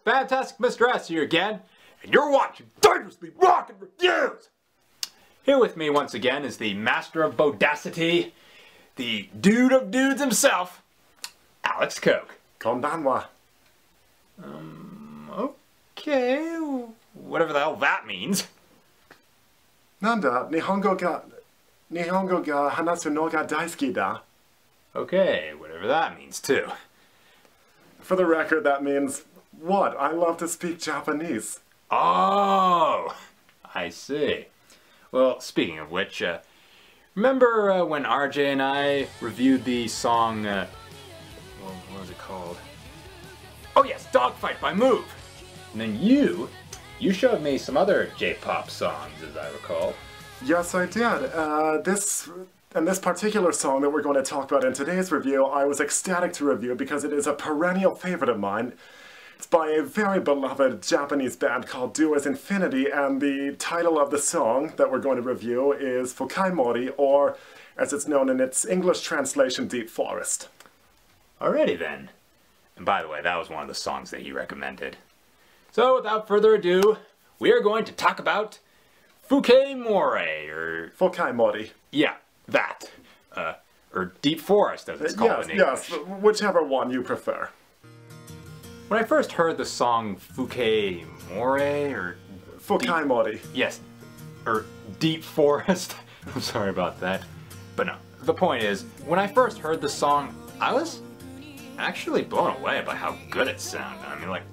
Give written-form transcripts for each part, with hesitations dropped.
Fantastic Mr. S here again, and you're watching Dangerously Rockin' Reviews! Here with me once again is the master of bodacity, the dude of dudes himself, Alex Koch. Konbanwa. Okay, whatever the hell that means. Nanda, Nihongo ga hanasu no ga daisuki da. Okay, whatever that means too. For the record, that means, what? I love to speak Japanese. Oh, I see. Well, speaking of which, remember when RJ and I reviewed the song, what was it called? Oh yes, Dogfight by Move! And then you showed me some other J-pop songs, as I recall. Yes, I did. This particular song that we're going to talk about in today's review, I was ecstatic to review because it is a perennial favorite of mine. It's by a very beloved Japanese band called Duo's Infinity, and the title of the song that we're going to review is Fukai Mori, or as it's known in its English translation, Deep Forest. Alrighty then. And by the way, that was one of the songs that he recommended. So without further ado, we are going to talk about Fukai Mori, or... Fukai Mori. Yeah, that. Or Deep Forest, as it's called in English. Yes, whichever one you prefer. When I first heard the song Fukai Mori, or... Fukai Mori. Yes, or Deep Forest. I'm sorry about that. But no, the point is, when I first heard the song, I was actually blown away by how good it sounded. I mean, like,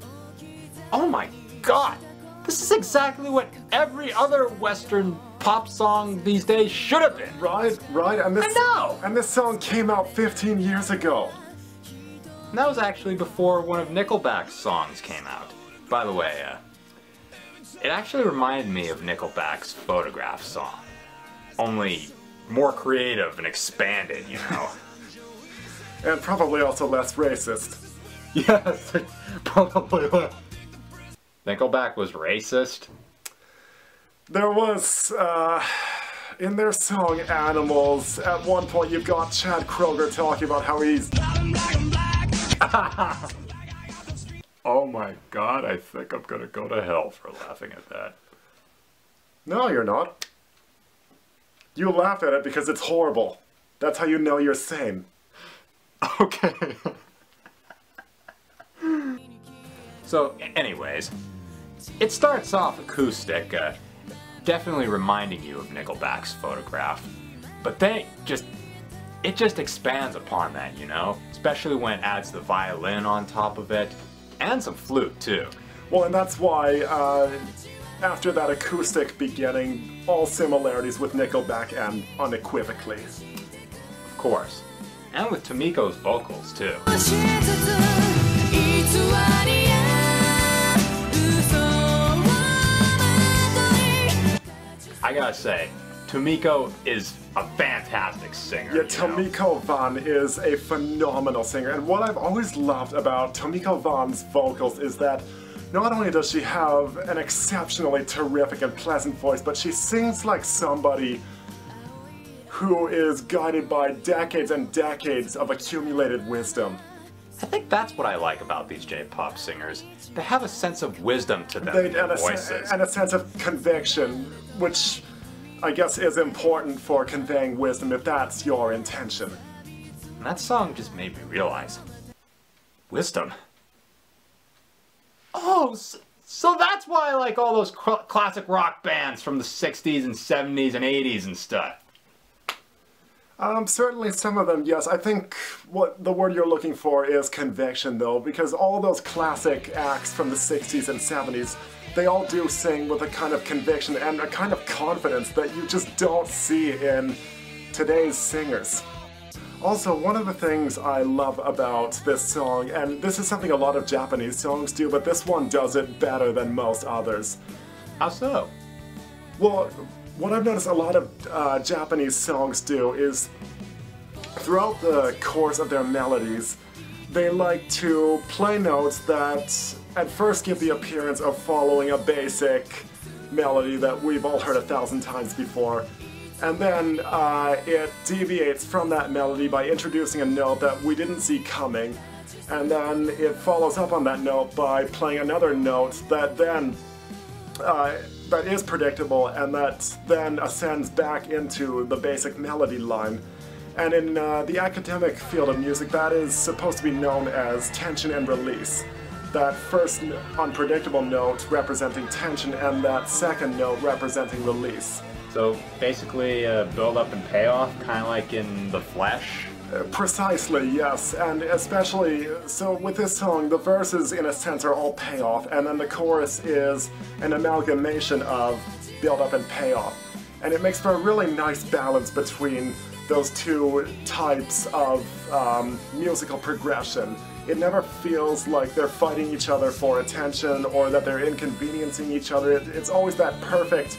oh my god! This is exactly what every other Western pop song these days should have been. Right. And this, I know! And this song came out 15 years ago. And that was actually before one of Nickelback's songs came out. By the way, it actually reminded me of Nickelback's Photograph song. Only more creative and expanded, you know. And probably also less racist. Yes, probably less. Nickelback was racist? There was, in their song Animals, at one point you've got Chad Kroeger talking about how he's... Oh my god, I think I'm gonna go to hell for laughing at that. No, you're not. You laugh at it because it's horrible. That's how you know you're sane. Okay. So, anyways, it starts off acoustic, definitely reminding you of Nickelback's Photograph, but it just expands upon that, you know? Especially when it adds the violin on top of it, and some flute too. Well, and that's why, after that acoustic beginning, all similarities with Nickelback end unequivocally. Of course. And with Tomiko's vocals too. I gotta say, Tomiko is a fantastic singer. Yeah, Tomiko Van is a phenomenal singer, and what I've always loved about Tomiko Van's vocals is that not only does she have an exceptionally terrific and pleasant voice, but she sings like somebody who is guided by decades and decades of accumulated wisdom. I think that's what I like about these J-pop singers. They have a sense of wisdom to them in their voices. And a sense of conviction, which I guess is important for conveying wisdom if that's your intention. And that song just made me realize, wisdom. Oh, so that's why I like all those classic rock bands from the 60s and 70s and 80s and stuff. Certainly some of them, yes. I think what the word you're looking for is conviction, though, because all those classic acts from the 60s and 70s, they all do sing with a kind of conviction and a kind of confidence that you just don't see in today's singers. Also, one of the things I love about this song, and this is something a lot of Japanese songs do, but this one does it better than most others. How so? Well, what I've noticed a lot of Japanese songs do is, throughout the course of their melodies, they like to play notes that at first give the appearance of following a basic melody that we've all heard 1,000 times before, And then it deviates from that melody by introducing a note that we didn't see coming. And then it follows up on that note by playing another note that then that is predictable and that then ascends back into the basic melody line. And in the academic field of music, that is supposed to be known as tension and release. That first unpredictable note representing tension and that second note representing release. So basically build up and payoff, kind of like in The Flash? Precisely, yes, and especially, so with this song, the verses in a sense are all payoff, and then the chorus is an amalgamation of build up and payoff. And it makes for a really nice balance between those two types of musical progression. It never feels like they're fighting each other for attention or that they're inconveniencing each other. It's always that perfect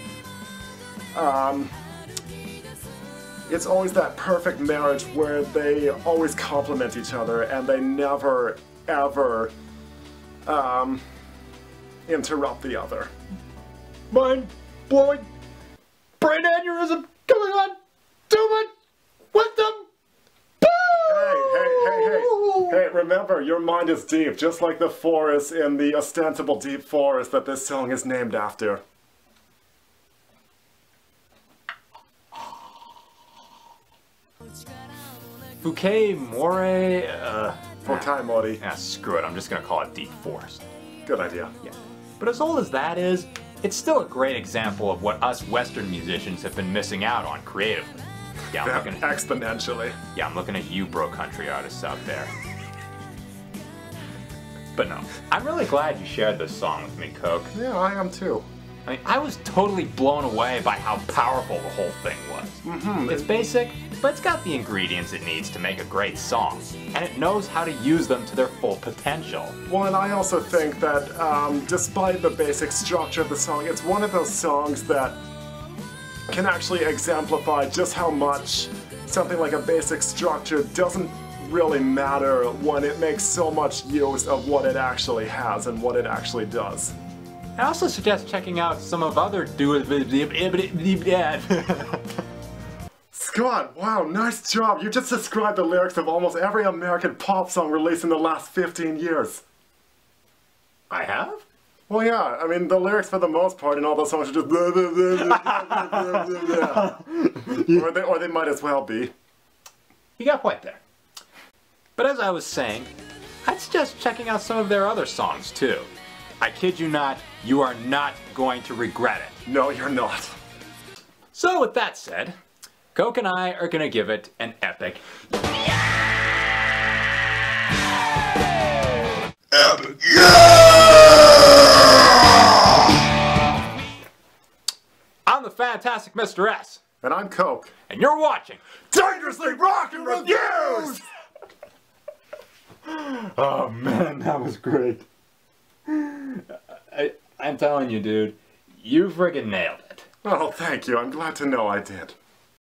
it's always that perfect marriage where they always complement each other and they never, ever interrupt the other. Mind-blowing brain aneurysm going on too much wisdom. Hey, remember, your mind is deep, just like the forest in the ostensible deep forest that this song is named after. Fukai Mori, Fukai Mori. Yeah, screw it, I'm just gonna call it Deep Forest. Good idea. Yeah. But as old as that is, it's still a great example of what us Western musicians have been missing out on creatively. Yeah, I'm looking at, exponentially. Yeah, I'm looking at you bro country artists out there. But no, I'm really glad you shared this song with me, Coke. Yeah, I am too. I mean, I was totally blown away by how powerful the whole thing was. It's basic, but it's got the ingredients it needs to make a great song, and it knows how to use them to their full potential. Well, and I also think that despite the basic structure of the song, it's one of those songs that can actually exemplify just how much something like a basic structure doesn't really matter when it makes so much use of what it actually has and what it actually does. I also suggest checking out some of other Scott, wow, nice job. You just described the lyrics of almost every American pop song released in the last 15 years. I have? Well, yeah, I mean, the lyrics for the most part in all those songs are just or they might as well be. You got a point there. But as I was saying, I'd suggest checking out some of their other songs too. I kid you not, you are not going to regret it. No, you're not. So with that said, Coke and I are gonna give it an epic Epic. I'm the fantastic Mr. S. And I'm Coke. And you're watching Dangerously Rockin' Reviews! Oh man, that was great. I'm telling you, dude, you friggin' nailed it. Oh, thank you. I'm glad to know I did.